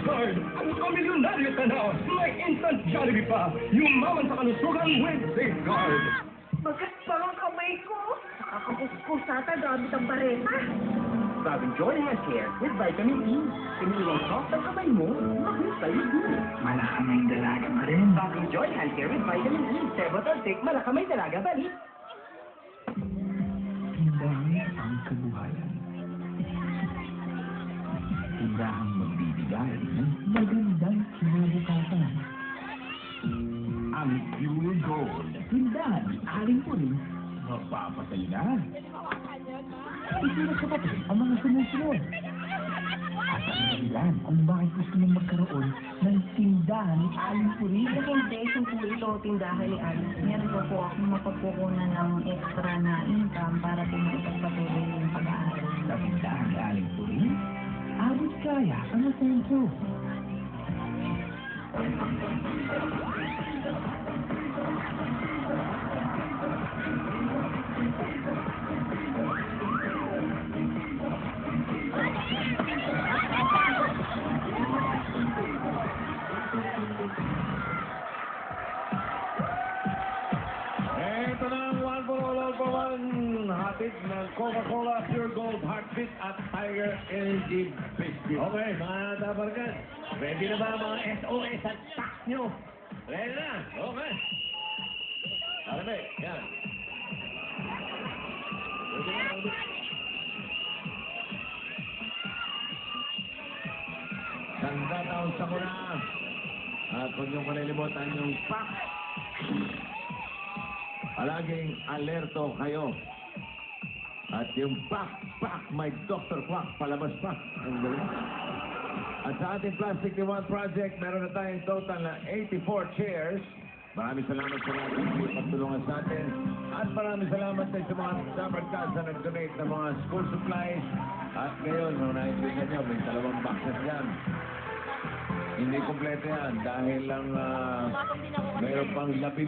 Safeguard! Ang pamilyonaryo ka na! May instant Jollibee pa! Yumaman sa kalusugan with Safeguard! Bagat pa ang kamay ko. Nakakakuskus ata gamit ang bareta. Bagong Joy Hand Care with Vitamin E. Pinilang soft ang kamay mo, mahusay din. Malakamay dalaga pa rin. Bagong Joy Hand Care with Vitamin E. Sebotol Thick, malakamay dalaga balik. Tindahan ang kabuhayan. Tindahang magbibigay ng magandang kinabukasan. Ang Pure Gold. Tindahan ni Aling Puring. Mapapasali na. Isulat sa papel ang mga sumusunod. At ang dahilan kung bakit gusto mong magkaroon ng tindahan ni Aling Puring. Recommendation po ito, tindahan ni Alice. Meron po po akong mapagkukunan ng extra na income para po makapagpatuloy yung pag-aaral. Sa tindahan ni Aling Puring, abot kaya ang asenso. Ito na ang one for all for one. Hatid ng Coca-Cola Pure Gold Heartbeat at Tiger Energy Biscuit. Okay, mga tabargan. Ready na ba ang mga SOS at pack nyo? Ready na? Okay. Alamig, yan. Ready na, ready. Sanda taon sa muna. At huwag niyong kalilimutan yung pack. Palaging alerto kayo. At yung pak, may Dr. Quack, palabas pa. Ang galing. At sa ating Plastic One Project, meron na tayong total na 84 chairs. Maraming salamat sa lahat ng pagtulungan sa atin. At maraming salamat din sa mga sabarkas na nag-donate ng mga school supplies. At ngayon, nung nakikita nyo, may 2 boxes yan. Hindi kompleto yan dahil lang mayroon pang 17